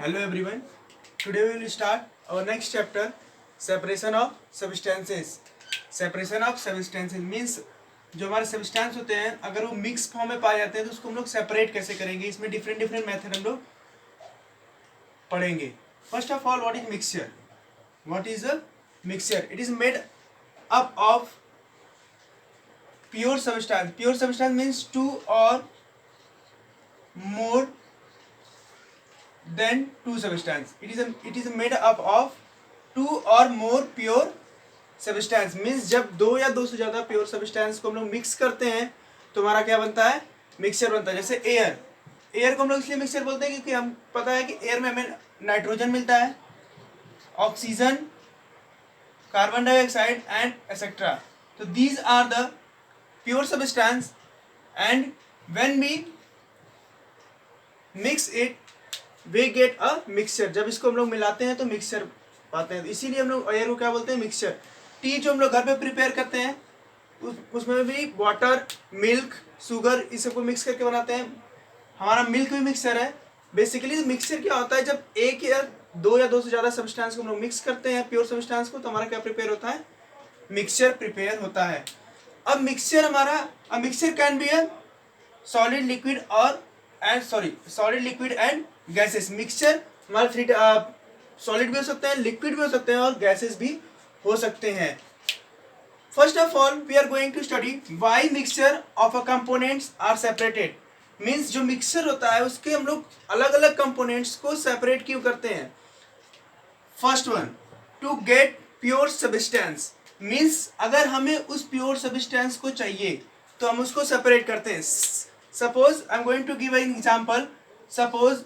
Hello everyone. Today we will start our next chapter, separation of substances. Separation of substances means जो हमारे substance होते हैं अगर वो मिक्स फॉर्म में पाए जाते हैं तो उसको हम लोग सेपरेट कैसे करेंगे, इसमें डिफरेंट डिफरेंट मेथड हम लोग पढ़ेंगे. First of all, what is mixture? What is a mixture? It is made up of pure substance. Pure substance means two और more than two substance. It is made up of two or more pure substance. means जब दो या दो से ज्यादा pure substance को हम लोग मिक्स करते हैं तो हमारा क्या बनता है? मिक्सचर बनता है. जैसे एयर को हम लोग इसलिए मिक्सचर बोलते हैं क्योंकि हम पता है कि एयर में हमें नाइट्रोजन मिलता है, oxygen, carbon dioxide and etcetera. तो these are the pure substance and when we mix it we get a mixture. जब इसको हम लोग मिलाते हैं तो मिक्सचर पाते हैं. इसीलिए हम लोग एयर को क्या बोलते हैं? मिक्सचर. टी जो हम लोग घर पे प्रिपेयर करते हैं उसमें भी वाटर, मिल्क, शुगर इस सबको मिक्स करके बनाते हैं. हमारा मिल्क भी मिक्सचर है. बेसिकली मिक्सचर क्या होता है? जब एक या दो से ज़्यादा सब्सटेंस को हम लोग मिक्स करते हैं प्योर सब्सटेंस को तो हमारा क्या प्रिपेयर होता है? मिक्सचर प्रिपेयर होता है. अब mixture can be a solid liquid और solid liquid and gases. Mixture हमारे थ्री सॉलिड भी हो सकते हैं, लिक्विड भी हो सकते हैं और गैसेस भी हो सकते हैं. First of all we are going to study why mixture of a components are separated. Means जो मिक्सचर होता है उसके हम लोग अलग अलग कंपोनेंट्स को सेपरेट क्यों करते हैं. First one, to get pure substance. Means अगर हमें उस प्योर सब्सटेंस को चाहिए तो हम उसको सेपरेट करते हैं. Suppose I am going to give an example. Suppose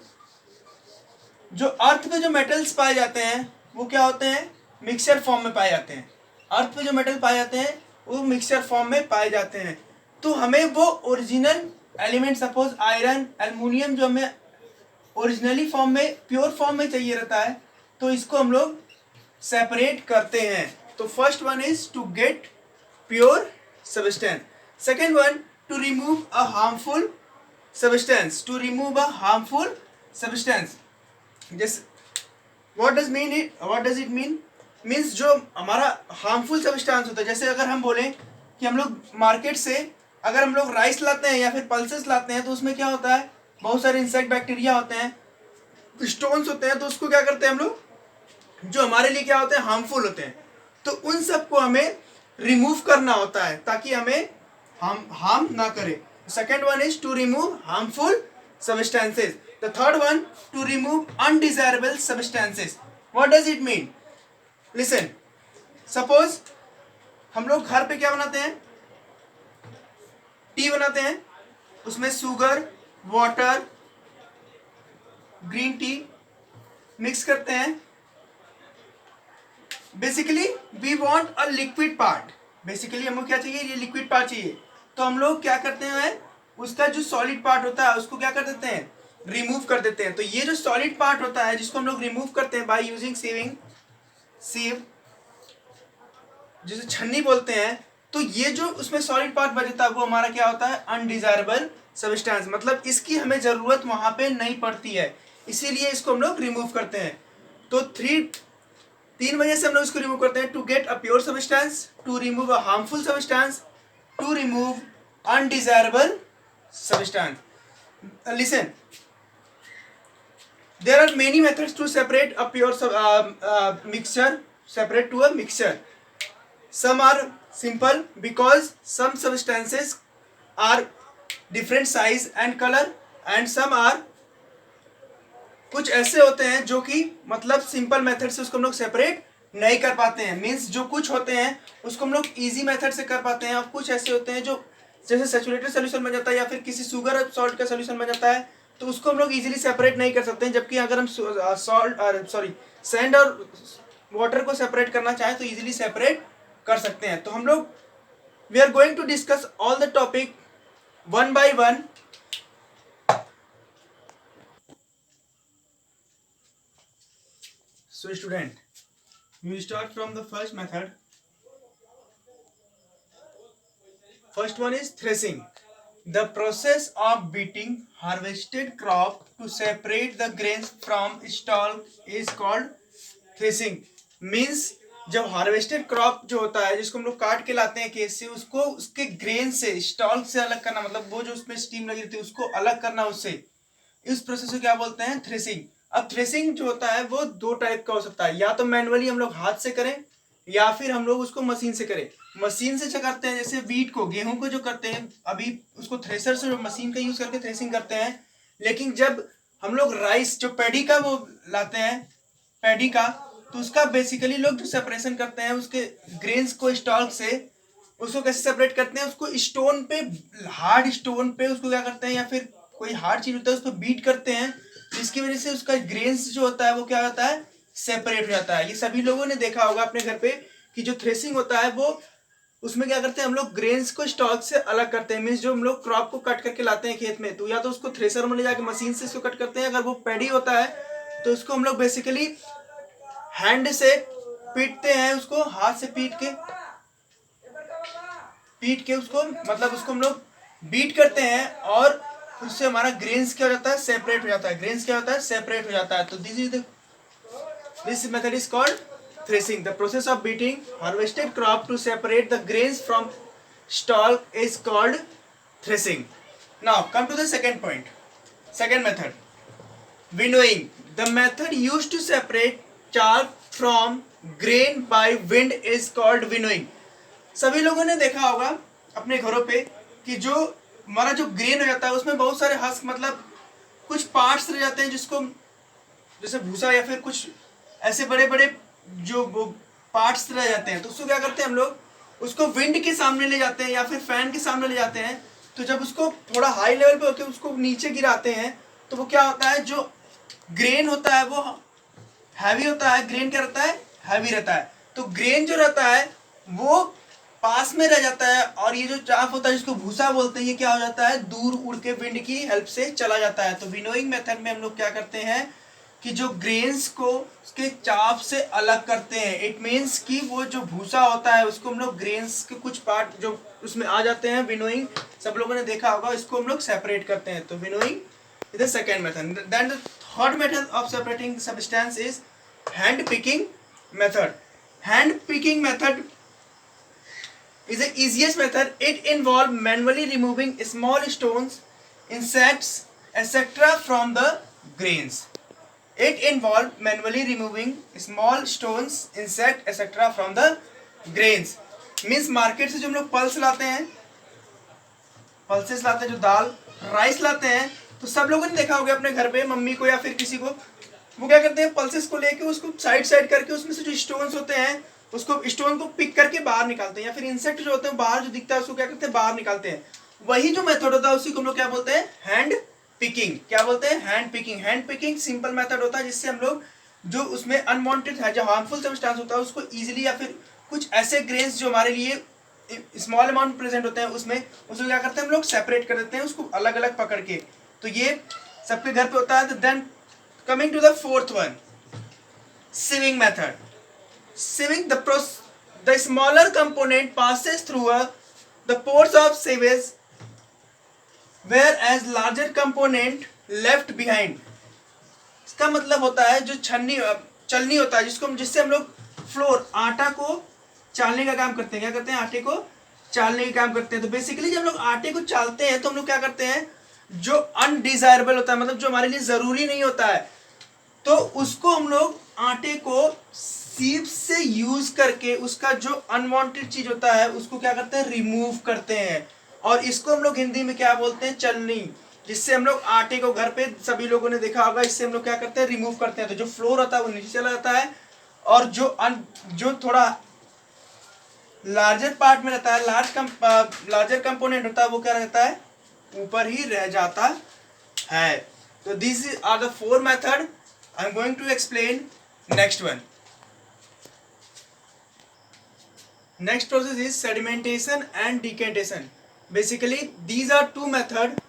जो अर्थ पे जो मेटल्स पाए जाते हैं वो क्या होते हैं? मिक्सचर फॉर्म में पाए जाते हैं. अर्थ पे जो मेटल पाए जाते हैं वो मिक्सचर फॉर्म में पाए जाते हैं. तो हमें वो original element, suppose iron, aluminium, जो हमें ओरिजिनली फॉर्म में, प्योर फॉर्म में चाहिए रहता है तो इसको हम लोग सेपरेट करते हैं. तो first one is to get pure substance. Second one, to remove a harmful substance. To remove a harmful substance. What does it mean? Means जो हमारा harmful substance होता है. जैसे अगर हम बोलें कि हम लोग मार्केट से अगर हम लोग राइस लाते हैं या फिर पल्सेस लाते हैं तो उसमें क्या होता है? बहुत सारे इंसेक्ट बैक्टीरिया होते हैं, स्टोन्स होते हैं. तो उसको क्या करते हैं हम लोग, जो हमारे लिए क्या होते हैं? हार्मफुल होते हैं. तो उन सबको हमें रिमूव करना होता है ताकि हमें harm ना करे. Second one is to remove harmful substances. The third one, to remove undesirable substances. What does it mean? Listen. Suppose हम लोग घर पे क्या बनाते हैं? टी बनाते हैं. उसमें sugar, water, green tea mix करते हैं. Basically we want a liquid part. Basically हमको क्या चाहिए? ये लिक्विड पार्ट चाहिए. तो हम लोग क्या करते हैं? उसका जो सॉलिड पार्ट होता है उसको क्या कर देते हैं? रिमूव कर देते हैं. तो ये जो सॉलिड पार्ट होता है जिसको हम लोग रिमूव करते हैं बाय यूजिंग सीव, जिसे छन्नी बोलते हैं. तो ये जो उसमें सॉलिड पार्ट बचता है वो हमारा क्या होता है? Undesirable substance. मतलब इसकी हमें जरूरत वहां पे नहीं पड़ती है, इसीलिए इसको हम लोग रिमूव करते हैं. तो तीन वजह से हम लोग इसको रिमूव करते हैं. To get a pure substance, to remove a harmful substance, to remove undesirable substance. Listen, there are many methods to separate a pure mixture, separate to a mixture. Some are simple because some substances are different size and color, and some are कुछ ऐसे होते हैं जो कि मतलब simple method से उसको हम लोग सेपरेट नहीं कर पाते हैं. मीन्स जो कुछ होते हैं उसको हम लोग इजी मेथड से कर पाते हैं और कुछ ऐसे होते हैं जो जैसे सैचुरेटेड सोल्यूशन बन जाता है या फिर किसी शुगर सॉल्ट का सोल्यूशन बन जाता है तो उसको हम लोग इजीली सेपरेट नहीं कर सकते हैं. जबकि अगर हम सैंड और वाटर को सेपरेट करना चाहें तो इजीली सेपरेट कर सकते हैं. तो हम लोग we are going to discuss all the topic one by one. So student, we start from the first method. First one is threshing. The process of beating harvested crop to separate the grains from stalk is called threshing. Means जब harvested crop जो होता है जिसको हम लोग काट के लाते हैं खेत से, उसको उसके ग्रेन से स्टॉक से अलग करना, मतलब वो जो उसमें स्टीम लगी रहती है उसको अलग करना उससे, इस प्रोसेस को क्या बोलते हैं? थ्रेसिंग. अब थ्रेसिंग जो होता है वो दो टाइप का हो सकता है, या तो मैनुअली हम लोग हाथ से करें या फिर हम लोग उसको मशीन से करें. मशीन से जो करते हैं, जैसे वीट को, गेहूं को जो करते हैं अभी उसको थ्रेसर से मशीन का यूज करके थ्रेसिंग करते हैं. लेकिन जब हम लोग राइस जो पैडी का वो लाते हैं, पैडी का, तो उसका बेसिकली लोग जो सेपरेशन करते हैं उसके ग्रेन्स को स्टॉक से, उसको कैसे सेपरेट करते हैं? उसको स्टोन पे, हार्ड स्टोन पे उसको क्या करते हैं, या फिर कोई हार्ड चीज होता है उसको बीट करते हैं, जिसकी वजह से उसका ग्रेन्स जो होता है वो क्या होता है? सेपरेट हो जाता है. ये सभी लोगों ने देखा होगा अपने घर पे कि जो थ्रेसिंग होता है वो, उसमें क्या करते हैं हम लोग, ग्रेन्स को स्टॉक से अलग करते हैं. मीन्स जो हम लोग क्रॉप को कट करके लाते हैं खेत में, तो या तो उसको थ्रेसर में ले जाके मशीन से इसको कट करते हैं. अगर वो पैडी होता है तो उसको हम लोग बेसिकली हैंड से पीटते हैं, उसको हाथ से पीट के उसको, मतलब उसको हम लोग बीट करते हैं, और उससे हमारा ग्रेन्स क्या हो जाता है? सेपरेट हो जाता है. ग्रेन्स क्या होता है? सेपरेट हो जाता है. तो this method is called threshing. The process of beating harvested crop to separate the grains from stalk is called threshing. Now come to the second point. Second method, winnowing. The method used to separate chaff from grain by wind is called winnowing. सभी लोगों ने देखा होगा अपने घरों पे कि जो हमारा जो ग्रेन हो जाता है उसमें बहुत सारे हस्क, मतलब कुछ पार्ट्स रह जाते हैं जिसको, जैसे भूसा या फिर कुछ ऐसे बड़े बड़े जो वो पार्ट्स रह जाते हैं, तो उसको क्या करते हैं हम लोग? उसको विंड के सामने ले जाते हैं या फिर फैन के सामने ले जाते हैं. तो जब उसको थोड़ा हाई लेवल पे होकर उसको नीचे गिराते हैं, तो वो क्या होता है? जो ग्रेन होता है वो हैवी होता है. ग्रेन क्या रहता है? हैवी रहता है. तो ग्रेन जो रहता है वो पास में रह जाता है, और ये जो चाफ होता है जिसको भूसा बोलते हैं, ये क्या हो जाता है? दूर उड़ के विंड की हेल्प से चला जाता है. तो विनोइंग मेथड में हम लोग क्या करते हैं कि जो ग्रेन्स को उसके चाप से अलग करते हैं. इट मीन्स कि वो जो भूसा होता है उसको हम लोग, ग्रेन्स के कुछ पार्ट जो उसमें आ जाते हैं, विनोइंग सब लोगों ने देखा होगा, इसको हम लोग सेपरेट करते हैं. तो winnowing is the second method. Then the third method of separating substance is hand picking method. Hand picking method is the easiest method. It involves manually removing small stones, insects, etc. from the grains. It involves manually removing small stones, insect, etc. from the grains. Means market से जो हम लोग pulse लाते हैं, pulses लाते हैं, जो दाल rice लाते हैं, तो सब लोगों ने देखा होगा अपने घर पे मम्मी को या फिर किसी को, वो क्या करते हैं? पल्सेस को लेके उसको साइड साइड करके उसमें से जो स्टोन्स होते हैं उसको, स्टोन को पिक करके बाहर निकालते हैं, या फिर इंसेक्ट जो होते हैं बाहर जो दिखता है उसको क्या करते हैं? बाहर निकालते हैं. वही जो मेथड होता है उसी को हम लोग क्या बोलते हैं? Hand picking. क्या बोलते हैं? Hand picking. Hand picking simple method होता है जिससे हम लोग जो उसमें अनवांटेड है, जो हार्मफुल सब्सटेंस होता है उसको इजीली, या फिर कुछ ऐसे ग्रेन्स जो हमारे लिए स्मॉल अमाउंट प्रेजेंट होते हैं उसमें, उसको क्या करते हैं हम लोग? सेपरेट कर देते हैं, उसको अलग अलग पकड़ के. तो ये सबके घर पे होता है. Then coming to the fourth one, sieving method. Sieving, the smaller component passes through the pores of sievage, whereas larger component left behind. इसका मतलब होता है जो चलनी होता है जिससे हम लोग फ्लोर, आटा को चालने का काम करते हैं. क्या करते हैं? आटे को चालने का काम करते हैं. तो बेसिकली जब हम लोग आटे को चालते हैं तो हम लोग क्या करते हैं? जो अनडिजायरेबल होता है, मतलब जो हमारे लिए जरूरी नहीं होता है, तो उसको हम लोग आटे को सीप से यूज करके उसका जो अनवांटेड चीज होता है उसको क्या करते हैं? रिमूव करते हैं. और इसको हम लोग हिंदी में क्या बोलते हैं? चलनी. जिससे हम लोग आटे को, घर पे सभी लोगों ने देखा होगा, इससे हम लोग क्या करते हैं? रिमूव करते हैं. तो जो फ्लोर होता है वो नीचे चला जाता है, और जो थोड़ा लार्जर पार्ट में रहता है, लार्जर कंपोनेंट होता है, वो क्या रहता है? ऊपर ही रह जाता है. तो this are the four method. I am going to explain next one. Next process is sedimentation and decantation. Basically, these are two methods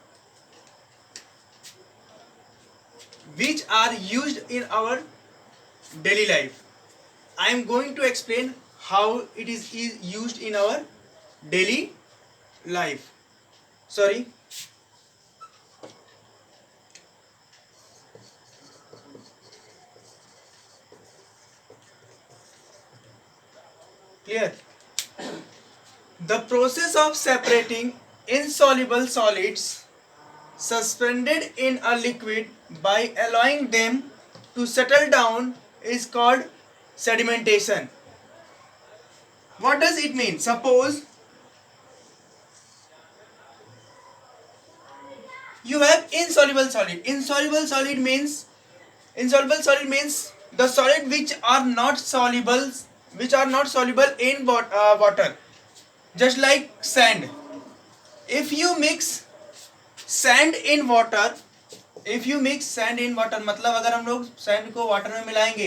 which are used in our daily life. I am going to explain how it is used in our daily life. Sorry, clear. The process of separating insoluble solids suspended in a liquid by allowing them to settle down is called sedimentation. What does it mean? Suppose you have insoluble solid. Insoluble solid means the solid which are not soluble in water, just like sand. If you mix sand in water, मतलब अगर हम लोग sand को water में मिलाएंगे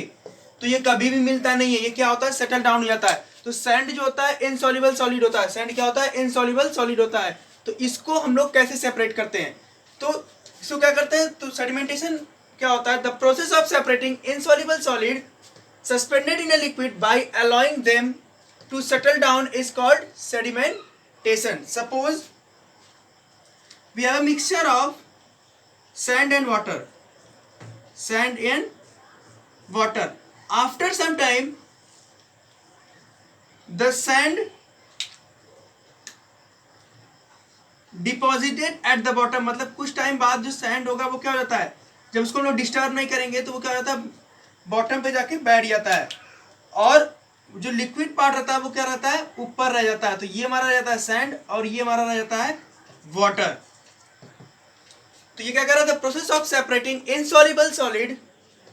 तो ये कभी भी मिलता नहीं है, ये क्या होता है, सेटल डाउन हो जाता है। तो सैंड जो होता है इनसॉल्युबल सॉलिड होता है, सैंड क्या होता है, इनसॉल्युबल सॉलिड होता है। तो इसको हम लोग कैसे सेपरेट करते हैं, तो इसको क्या करते हैं, तो सेडिमेंटेशन क्या होता है, the process of separating insoluble solid suspended in a liquid by allowing them to settle down is called sedimentation. Suppose we have a mixture of sand and water. After some time the sand deposited at the bottom, मतलब कुछ time बाद जो sand होगा वो क्या हो जाता है, जब उसको हम लोग डिस्टर्ब नहीं करेंगे तो वो क्या हो जाता है, बॉटम पे जाके बैठ जाता है, और जो लिक्विड पार्ट रहता है वो क्या रहता है, ऊपर रह जाता है। तो ये हमारा रह जाता है सैंड और ये हमारा रह जाता है वाटर। तो ये क्या कर रहा था, process of separating insoluble solid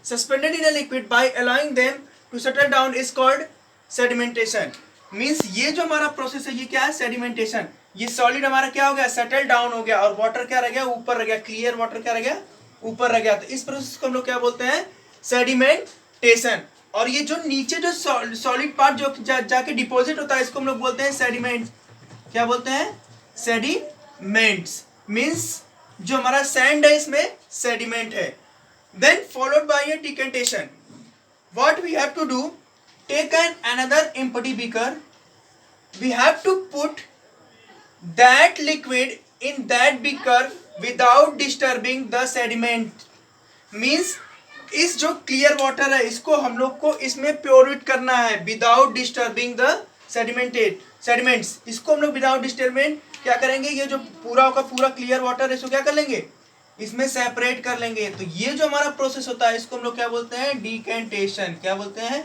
suspended in a liquid by allowing them to settle down is called sedimentation. Means ये जो हमारा प्रोसेस है ये क्या है, सेडिमेंटेशन। ये सॉलिड हमारा क्या हो गया, सेटल डाउन हो गया, और वाटर क्या रह गया, ऊपर रह गया, क्लियर वाटर क्या रह गया, ऊपर रह गया। तो इस प्रोसेस को हम लोग क्या बोलते हैं, सेडिमेंटेशन। और ये जो नीचे जो सॉलिड पार्ट जो जाके डिपॉजिट होता है इसको हम लोग बोलते हैं सेडिमेंट। क्या बोलते हैं, सेडिमेंट्स। मींस जो हमारा सैंड है इसमें सेडिमेंट है। Then followed by a decantation. What we have to do, take an another empty beaker, we have to put that liquid in that beaker without disturbing the sediment. Means इस जो clear water है इसको हम लोग को इसमें प्योरिट करना है विदाउट डिस्टर्बिंग द सेडिमेंट्स। इसको हम लोग विदाउट डिस्टर्बेंट क्या करेंगे, ये जो पूरा होगा पूरा क्लियर वाटर है इसको क्या कर लेंगे, इसमें सेपरेट कर लेंगे। तो ये जो हमारा प्रोसेस होता है इसको हम लोग क्या बोलते हैं, डिकेंटेशन। क्या बोलते हैं,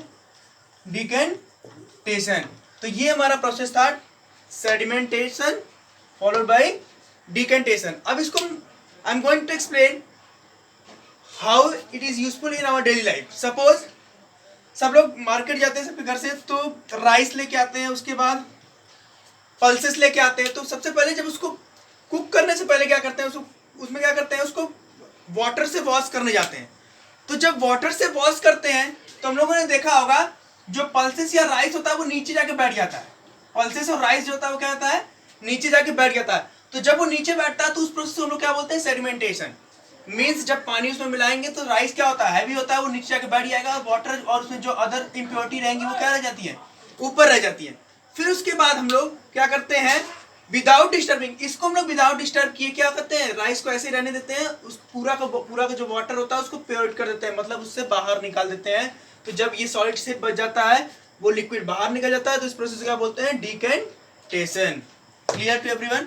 डिकेंटेशन। तो ये हमारा प्रोसेस था, सेडिमेंटेशन फॉलोड बाय डिकेंटेशन। अब इसको I am going to explain how it is useful in our daily life. Suppose सब लोग मार्केट जाते हैं सबके घर से, तो राइस लेके आते हैं, उसके बाद पल्सेस लेके आते हैं। तो सबसे पहले जब उसको कुक करने से पहले क्या करते हैं, उसमें क्या करते हैं, उसको वाटर से वॉश करने जाते हैं। तो जब वाटर से वॉश करते हैं तो हम लोगों ने देखा होगा जो पल्सेस या राइस होता है वो नीचे जाके बैठ जाता है। पल्सेस और राइस जो होता है वो क्या होता है, नीचे जाके बैठ जाता है। तो जब वो नीचे बैठता है तो उस प्रोसेस को हम लोग क्या बोलते हैं, सेडिमेंटेशन। मीन्स जब पानी उसमें मिलाएंगे तो राइस क्या होता है, हैवी होता है, वो नीचे जाके बैठ जाएगा, और वाटर और उसमें जो अदर इम्प्योरिटी रहेंगी वो क्या रह जाती है, ऊपर रह जाती है। फिर उसके बाद हम लोग क्या करते हैं, विदाउट डिस्टर्बिंग, इसको हम लोग विदाउट डिस्टर्ब किए क्या करते हैं, राइस को ऐसे रहने देते हैं, उस पूरा का जो वाटर होता है उसको प्योरिट कर देते हैं, मतलब उससे बाहर निकाल देते हैं। तो जब ये सॉलिड से बच जाता है, वो लिक्विड बाहर निकल जाता है, तो इस प्रोसेस को क्या बोलते हैं, डिकेंटेशन। Clear to everyone.